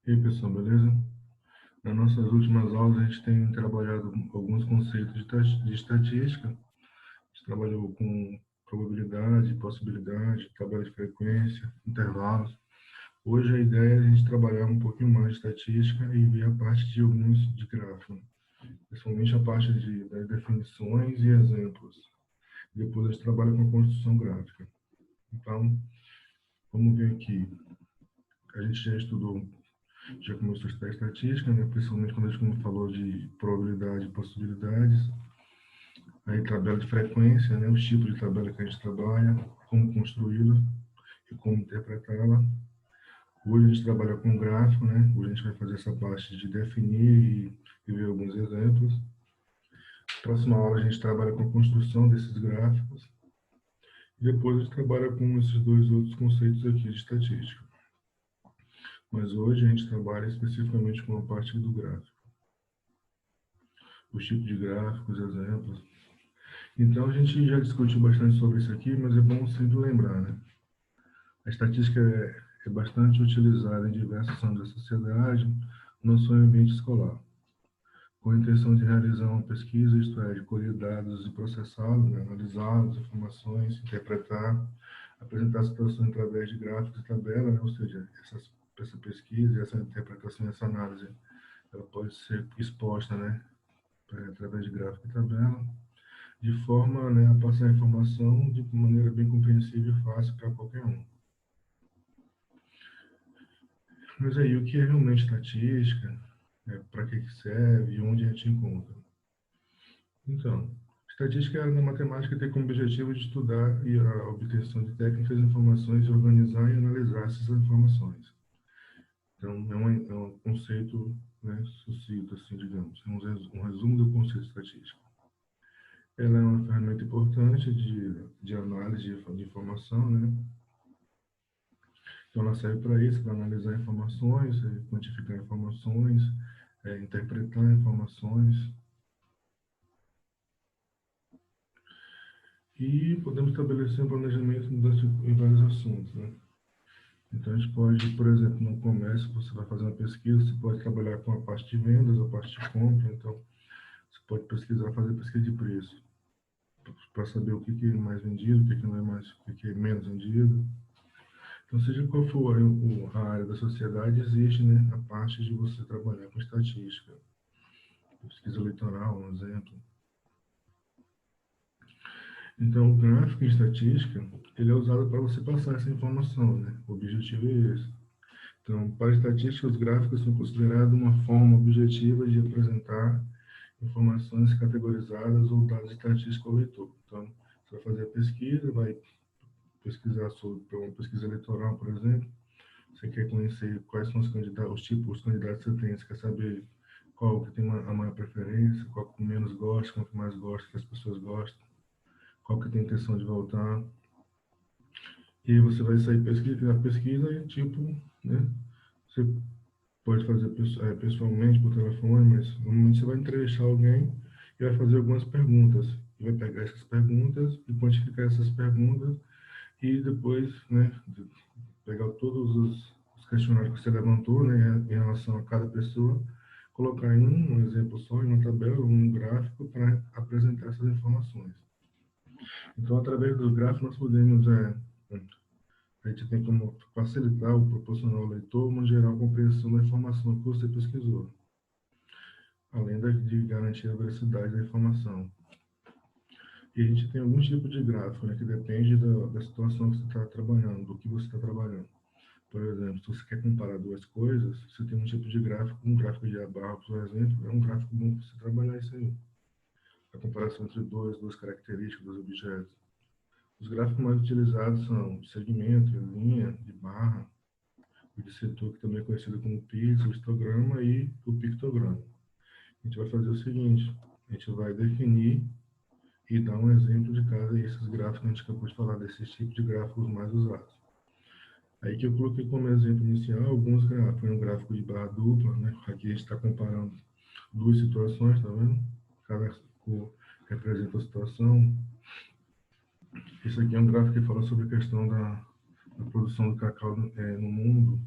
E aí, pessoal, beleza? Nas nossas últimas aulas, a gente tem trabalhado alguns conceitos de estatística. A gente trabalhou com probabilidade, possibilidade, tabela de frequência, intervalos. Hoje a ideia é a gente trabalhar um pouquinho mais de estatística e ver a parte de alguns de gráfico, principalmente a parte das definições e exemplos. Depois a gente trabalha com a construção gráfica. Então, vamos ver aqui. A gente já estudou, já começou a estudar estatística, né? Principalmente quando a gente falou de probabilidade e possibilidades. Aí tabela de frequência, né? Os tipos de tabela que a gente trabalha, como construí-la e como interpretá-la. Hoje a gente trabalha com gráfico, né? Hoje a gente vai fazer essa parte de definir e ver alguns exemplos. Próxima aula a gente trabalha com a construção desses gráficos. E depois a gente trabalha com esses dois outros conceitos aqui de estatística. Mas hoje a gente trabalha especificamente com a parte do gráfico. Os tipos de gráficos, exemplos. Então a gente já discutiu bastante sobre isso aqui, mas é bom sempre lembrar, né? A estatística é bastante utilizada em diversos ramos da sociedade, não só em ambiente escolar. Com a intenção de realizar uma pesquisa, isto é, de colher dados e processá-los, né, analisá-los, informações, interpretar, apresentar situações através de gráficos e tabelas, né, ou seja, essa pesquisa, essa interpretação, essa análise, ela pode ser exposta, né, através de gráfico e tabela, de forma, né, a passar a informação de maneira bem compreensível e fácil para qualquer um. Mas aí, o que é realmente estatística? Para que serve e onde a gente encontra? Então, estatística é a área da matemática que tem como objetivo de estudar e a obtenção de técnicas, informações, e organizar e analisar essas informações. Então, é um conceito, né, sucinto, assim, digamos, é um resumo do conceito de estatística. Ela é uma ferramenta importante de análise de informação, né? Então, ela serve para isso, para analisar informações, quantificar informações, interpretar informações. E podemos estabelecer um planejamento em vários assuntos, né? Então, a gente pode, por exemplo, no comércio, você vai fazer uma pesquisa, você pode trabalhar com a parte de vendas, a parte de compra, então, você pode pesquisar, fazer pesquisa de preço, para saber o que é mais vendido, o que não é mais, o que é menos vendido. Então, seja qual for a área da sociedade, existe, né, a parte de você trabalhar com estatística. Pesquisa eleitoral, um exemplo. Então, o gráfico em estatística, ele é usado para você passar essa informação, né? O objetivo é esse. Então, para a estatística, os gráficos são considerados uma forma objetiva de apresentar informações categorizadas ou dados estatísticos ao leitor. Então, você vai fazer a pesquisa, vai pesquisar sobre uma pesquisa eleitoral, por exemplo. Você quer conhecer quais são os candidatos, os tipos de candidatos que você tem, você quer saber qual que tem a maior preferência, qual que menos gosta, qual que mais gosta, que as pessoas gostam, qual que tem intenção de votar. E aí você vai sair na pesquisa e, tipo, né, você pode fazer pessoalmente, por telefone, mas normalmente você vai entrevistar alguém e vai fazer algumas perguntas. E vai pegar essas perguntas e quantificar essas perguntas e depois, né, pegar todos os questionários que você levantou, né, em relação a cada pessoa, colocar em um exemplo só, em uma tabela, um gráfico para apresentar essas informações. Então, através dos gráficos, nós podemos a gente tem como facilitar ou proporcionar ao leitor uma geral compreensão da informação que você pesquisou, além de garantir a veracidade da informação. E a gente tem alguns tipos de gráfico, né, que depende da situação que você está trabalhando, do que você está trabalhando. Por exemplo, se você quer comparar duas coisas, você tem um tipo de gráfico, um gráfico de barra, por exemplo, é um gráfico bom para você trabalhar isso aí. A comparação entre duas características dos objetos. Os gráficos mais utilizados são segmento, linha, de barra, o de setor, que também é conhecido como pixel, histograma e o pictograma. A gente vai fazer o seguinte, a gente vai definir e dar um exemplo de cada desses gráficos que a gente acabou de falar, desses tipos de gráficos mais usados. Aí que eu coloquei como exemplo inicial alguns gráficos, foi um gráfico de barra dupla, né? Aqui a gente está comparando duas situações, tá vendo? Cada cor representa a situação. Esse aqui é um gráfico que fala sobre a questão da produção do cacau no mundo.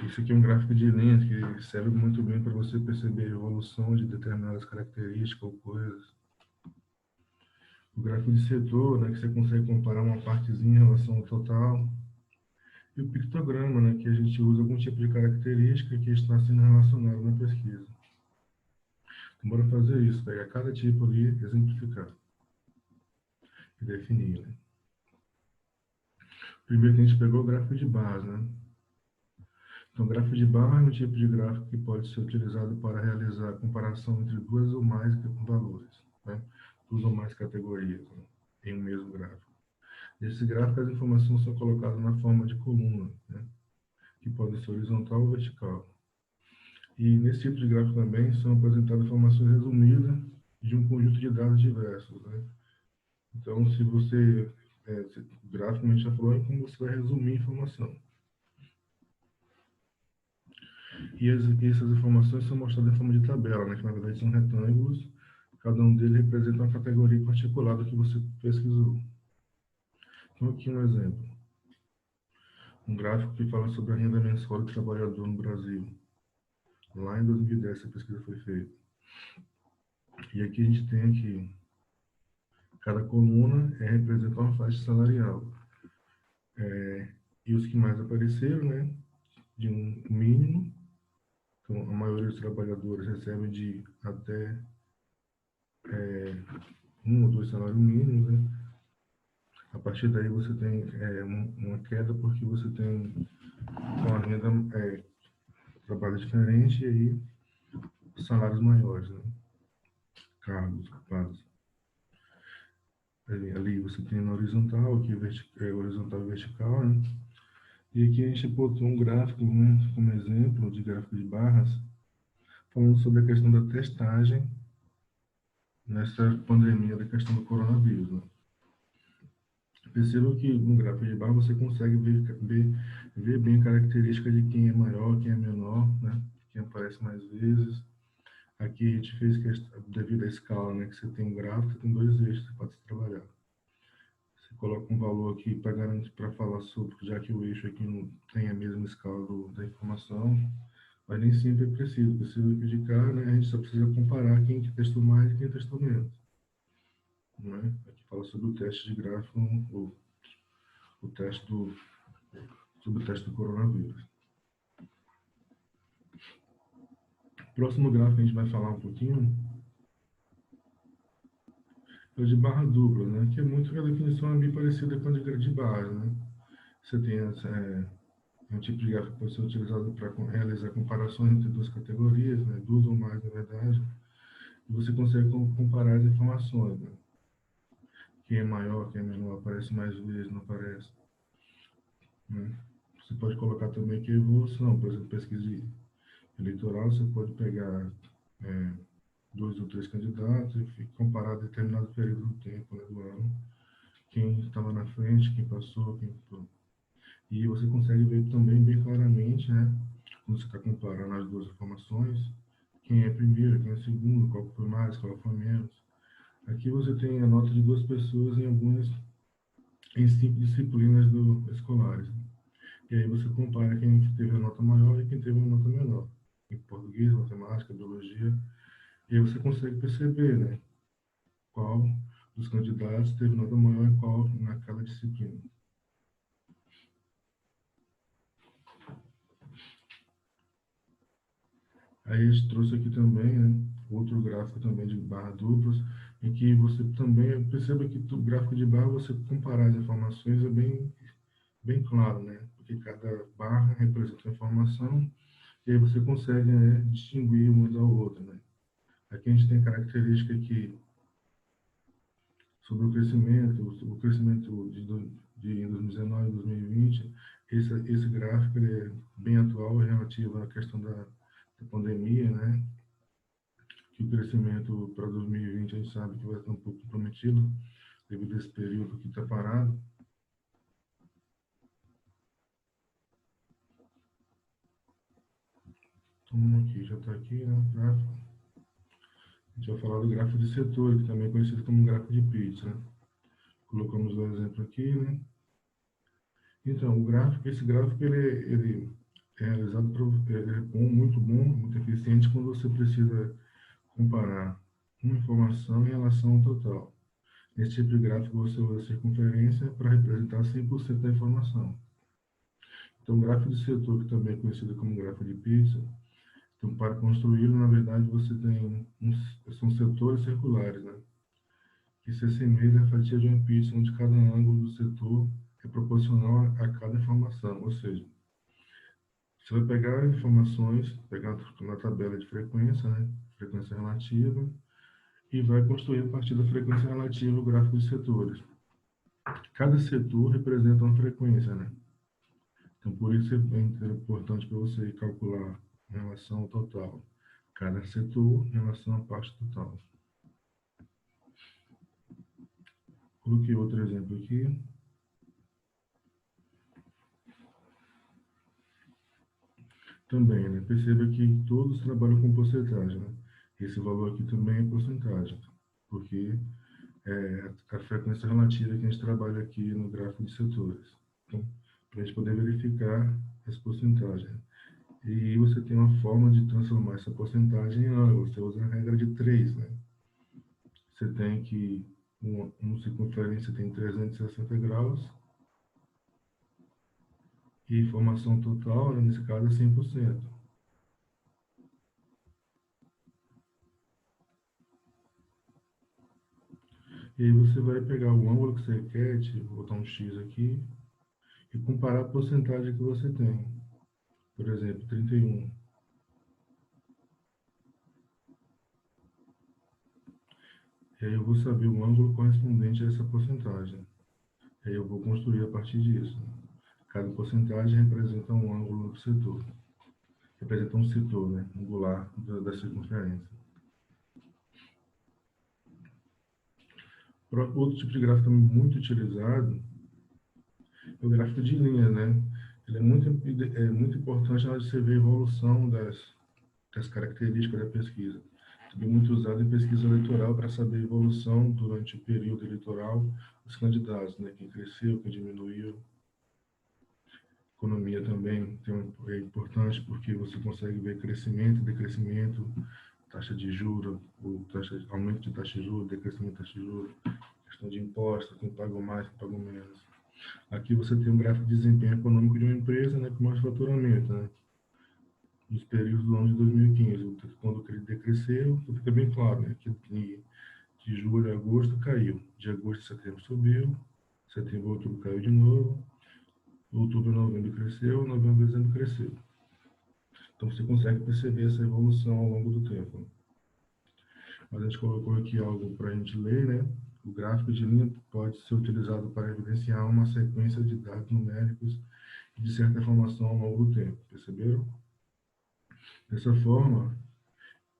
Isso aqui é um gráfico de linhas que serve muito bem para você perceber a evolução de determinadas características ou coisas. O gráfico de setor, né, que você consegue comparar uma partezinha em relação ao total. E o pictograma, né, que a gente usa algum tipo de característica que está sendo relacionada na pesquisa. Então, bora fazer isso, pegar cada tipo ali, exemplificar e definir, né? Primeiro que a gente pegou o gráfico de barras, né? Então, o gráfico de barra é um tipo de gráfico que pode ser utilizado para realizar a comparação entre duas ou mais valores, né? Duas ou mais categorias, né, em um mesmo gráfico. Nesse gráfico, as informações são colocadas na forma de coluna, né, que pode ser horizontal ou vertical. E nesse tipo de gráfico também são apresentadas informações resumidas de um conjunto de dados diversos, né? Então, se você, o gráfico, como a gente já falou, é como você vai resumir a informação. E essas informações são mostradas em forma de tabela, né, que na verdade são retângulos, cada um deles representa uma categoria particular do que você pesquisou. Então, aqui um exemplo. Um gráfico que fala sobre a renda mensal do trabalhador no Brasil. Lá em 2010, essa pesquisa foi feita. E aqui a gente tem aqui, cada coluna representa uma faixa salarial. E os que mais apareceram, né, de um mínimo. Então, a maioria dos trabalhadores recebem de até um ou dois salários mínimos, né? A partir daí você tem uma queda porque você tem uma renda, trabalho diferente e aí salários maiores, né? Cargos ocupados. Ali você tem na horizontal, aqui horizontal e vertical, né? E aqui a gente botou um gráfico, né, como exemplo de gráfico de barras, falando sobre a questão da testagem nessa pandemia da questão do coronavírus, né? Perceba que no gráfico de barra você consegue ver bem a característica de quem é maior, quem é menor, né? Quem aparece mais vezes. Aqui a gente fez questão, devido à escala, né? Que você tem um gráfico, você tem dois eixos para se trabalhar. Você coloca um valor aqui para garantir, para falar sobre, já que o eixo aqui não tem a mesma escala da informação, mas nem sempre é preciso. Precisa indicar, né? A gente só precisa comparar quem que testou mais e quem testou menos. Né? Aqui fala sobre o teste de gráfico, o teste sobre o teste do coronavírus. Próximo gráfico que a gente vai falar um pouquinho é o de barra dupla, né? Que é muito, a definição é bem parecida com a de barra, né? Você tem um tipo de gráfico que pode ser utilizado para realizar comparações entre duas categorias, né? Duas ou mais, na verdade. E você consegue comparar as informações, né? Quem é maior, quem é menor, aparece mais vezes, não aparece. Né? Você pode colocar também aqui a evolução, por exemplo, pesquisa eleitoral, você pode pegar dois ou três candidatos e comparar determinado período do tempo, né, do ano, quem estava na frente, quem passou, quem ficou. E você consegue ver também bem claramente, né, quando você está comparando as duas informações, quem é primeiro, quem é segundo, qual foi mais, qual foi menos. Aqui você tem a nota de duas pessoas em 5 disciplinas escolares. E aí você compara quem teve a nota maior e quem teve a nota menor. Em português, matemática, biologia. E aí você consegue perceber, né, qual dos candidatos teve nota maior e qual naquela disciplina. Aí a gente trouxe aqui também, né, outro gráfico também de barra duplas, em que você também perceba que o gráfico de barra, você comparar as informações é bem claro, né, porque cada barra representa uma informação e aí você consegue, né, distinguir uma da outra, né. Aqui a gente tem característica aqui sobre o crescimento de 2019 e 2020, esse gráfico ele é bem atual relativo à questão da pandemia, né? Que o crescimento para 2020 a gente sabe que vai estar um pouco comprometido devido a esse período que está parado. Então, aqui, já está aqui, né, o gráfico. A gente vai falar do gráfico de setor, que também é conhecido como gráfico de Pitts, né? Colocamos o exemplo aqui, né? Então, esse gráfico, ele é realizado é bom, muito bom, muito eficiente quando você precisa comparar uma informação em relação ao total. Nesse tipo de gráfico, você usa a circunferência para representar 100% da informação. Então, o gráfico de setor, que também é conhecido como gráfico de pizza, então, para construí-lo, na verdade, você tem são setores circulares, né? Que se assemelha à fatia de uma pizza, onde cada ângulo do setor é proporcional a cada informação. Ou seja, você vai pegar as informações, pegar na tabela de frequência, né? Frequência relativa, e vai construir a partir da frequência relativa o gráfico de setores. Cada setor representa uma frequência, né? Então, por isso é importante para você calcular em relação ao total. Cada setor em relação à parte total. Coloquei outro exemplo aqui. Também, né? Perceba que todos trabalham com porcentagem, né? Esse valor aqui também é porcentagem, porque é a frequência relativa que a gente trabalha aqui no gráfico de setores. Então, para a gente poder verificar essa porcentagem. E você tem uma forma de transformar essa porcentagem em ângulo. Você usa a regra de 3, né? Você tem que uma circunferência tem 360 graus e informação total, né, nesse caso, é 100%. E aí você vai pegar o ângulo que você quer, vou botar um X aqui, e comparar a porcentagem que você tem. Por exemplo, 31. E aí eu vou saber o ângulo correspondente a essa porcentagem. E aí eu vou construir a partir disso. Cada porcentagem representa um ângulo do setor. Representa um setor, né, angular da circunferência. Outro tipo de gráfico muito utilizado é o gráfico de linha, né? Ele é muito importante na hora de você ver a evolução das características da pesquisa. Também muito usado em pesquisa eleitoral para saber a evolução durante o período eleitoral dos candidatos, né? Quem cresceu, quem diminuiu. Economia também é importante porque você consegue ver crescimento, decrescimento, taxa de juros, aumento de taxa de juros, decrescimento de taxa de juros, questão de impostos, quem pagou mais, quem pagou menos. Aqui você tem um gráfico de desempenho econômico de uma empresa, né, com mais faturamento, né, nos períodos do ano de 2015, quando ele decresceu, então fica bem claro, né, que de julho a agosto caiu, de agosto a setembro subiu, setembro a outubro caiu de novo, outubro a novembro cresceu, novembro a dezembro cresceu. Então você consegue perceber essa evolução ao longo do tempo. Mas a gente colocou aqui algo para a gente ler, né? O gráfico de linha pode ser utilizado para evidenciar uma sequência de dados numéricos e de certa informação ao longo do tempo, perceberam? Dessa forma,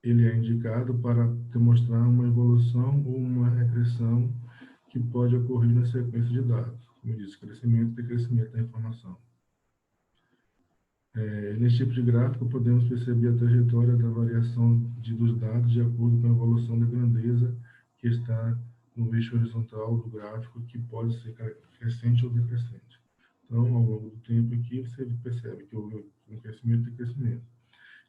ele é indicado para demonstrar uma evolução ou uma regressão que pode ocorrer na sequência de dados, como eu disse, crescimento e decrescimento da informação. Nesse tipo de gráfico, podemos perceber a trajetória da variação dos dados de acordo com a evolução da grandeza que está no eixo horizontal do gráfico, que pode ser crescente ou decrescente. Então, ao longo do tempo aqui, você percebe que houve um crescimento e decrescimento.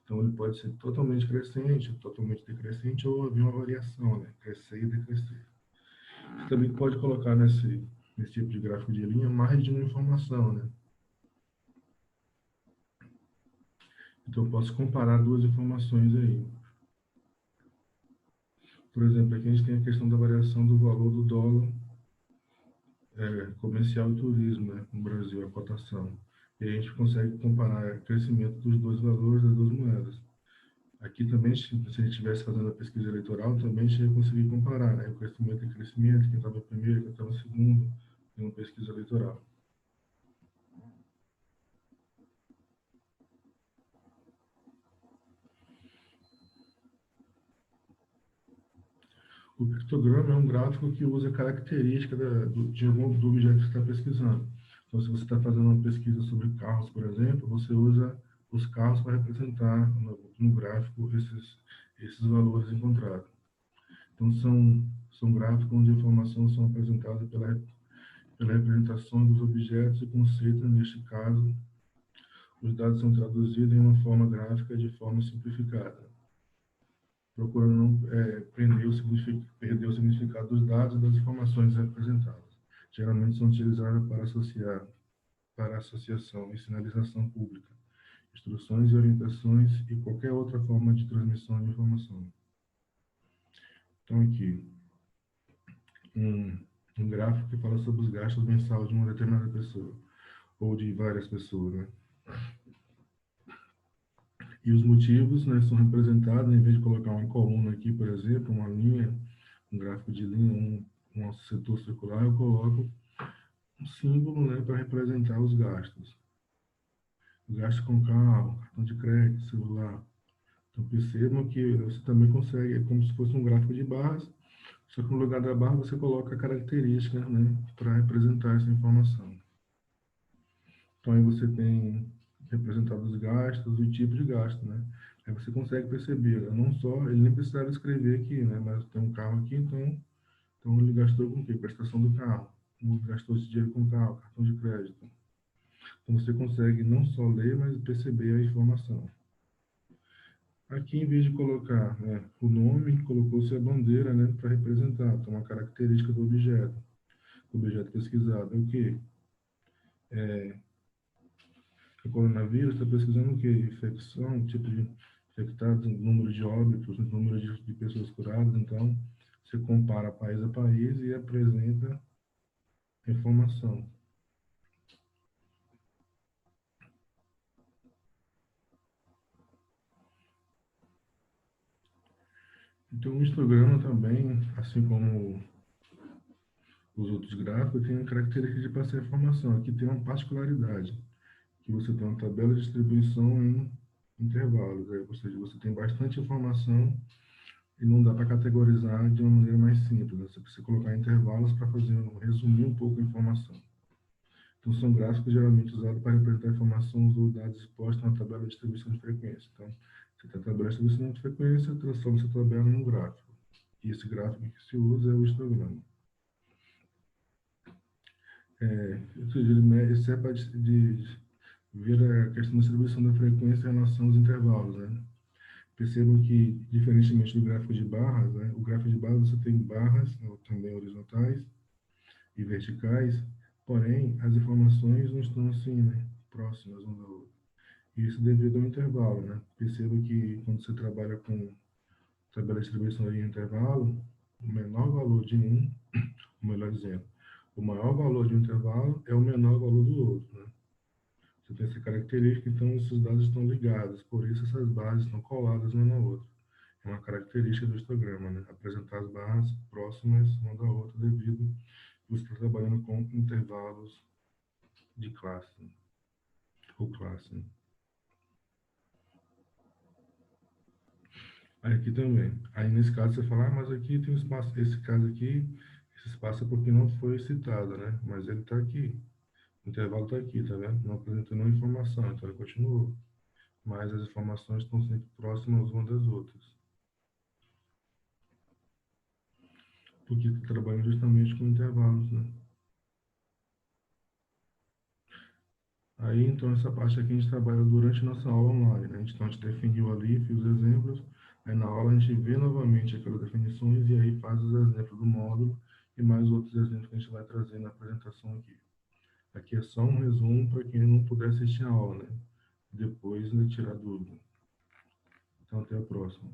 Então, ele pode ser totalmente crescente, totalmente decrescente, ou haver uma variação, né? Crescer e decrescer. Você também pode colocar nesse tipo de gráfico de linha mais de uma informação, né? Então, eu posso comparar duas informações aí. Por exemplo, aqui a gente tem a questão da variação do valor do dólar comercial e turismo, né, no Brasil, a cotação. E aí a gente consegue comparar o crescimento dos dois valores das duas moedas. Aqui também, se a gente estivesse fazendo a pesquisa eleitoral, também a gente ia conseguir comparar, né, o crescimento e crescimento, quem estava primeiro, quem estava segundo, em uma pesquisa eleitoral. O pictograma é um gráfico que usa característica de algum do objeto que você está pesquisando. Então, se você está fazendo uma pesquisa sobre carros, por exemplo, você usa os carros para representar no gráfico esses valores encontrados. Então, são gráficos onde a informação são apresentadas pela representação dos objetos e conceitos, neste caso, os dados são traduzidos em uma forma gráfica de forma simplificada, procurando não perder o significado dos dados e das informações representadas. Geralmente são utilizadas para associação e sinalização pública, instruções e orientações e qualquer outra forma de transmissão de informação. Então, aqui, um, um gráfico que fala sobre os gastos mensais de uma determinada pessoa, ou de várias pessoas, né? E os motivos, né, são representados, em vez de colocar uma coluna aqui, por exemplo, uma linha, um gráfico de linha, um setor circular, eu coloco um símbolo, né, para representar os gastos. Gasto com carro, cartão de crédito, celular. Então percebam que você também consegue, é como se fosse um gráfico de barras, só que no lugar da barra você coloca a característica, né, para representar essa informação. Então aí você tem representado os gastos, o tipo de gasto, né? Aí você consegue perceber, não só, ele nem precisava escrever aqui, né? Mas tem um carro aqui, então ele gastou com o quê? Prestação do carro. Ele gastou esse dinheiro com o carro, cartão de crédito. Então você consegue não só ler, mas perceber a informação. Aqui, em vez de colocar, né, o nome, colocou-se a bandeira, né, para representar, então, uma característica do objeto pesquisado. É o quê? O coronavírus está pesquisando o quê? Infecção, tipo de infectados, número de óbitos, número de pessoas curadas. Então, você compara país a país e apresenta a informação. Então, o histograma também, assim como os outros gráficos, tem a característica de passar informação. Aqui tem uma particularidade, que você tem uma tabela de distribuição em intervalos, ou seja, você tem bastante informação e não dá para categorizar de uma maneira mais simples, né? Você precisa colocar intervalos para resumir um pouco a informação. Então, são gráficos geralmente usados para representar informações ou dados expostos na tabela de distribuição de frequência. Então, você tem a tabela de distribuição de frequência, transforma essa tabela num gráfico. E esse gráfico que se usa é o histograma. Ou seja, ele serve de ver a questão da distribuição da frequência em relação aos intervalos, né? Percebam que, diferentemente do gráfico de barras, né, o gráfico de barras você tem barras, também horizontais e verticais, porém, as informações não estão assim, né, próximas uma da outra. Isso devido ao intervalo, né? Perceba que quando você trabalha com tabela de distribuição em intervalo, o menor valor de um, ou melhor dizendo, o maior valor de um intervalo é o menor valor do outro, né? Você tem essa característica, então esses dados estão ligados, por isso essas bases estão coladas uma na outra. É uma característica do histograma, né? Apresentar as barras próximas uma da outra devido a você estar trabalhando com intervalos de classe, né? Ou classe, né? Aí aqui também. Aí nesse caso você fala, mas aqui tem um espaço, esse caso aqui, esse espaço é porque não foi citado, né? Mas ele está aqui. O intervalo está aqui, tá vendo? Não apresentou nenhuma informação, então ele continuou. Mas as informações estão sempre próximas umas das outras. Porque está trabalhando justamente com intervalos, né? Aí, então, essa parte aqui a gente trabalha durante a nossa aula online, né? Então, a gente definiu ali, fiz os exemplos, aí na aula a gente vê novamente aquelas definições e aí faz os exemplos do módulo e mais outros exemplos que a gente vai trazer na apresentação aqui. Aqui é só um resumo para quem não puder assistir a aula, né? Depois, né, tirar dúvida. Então, até a próxima.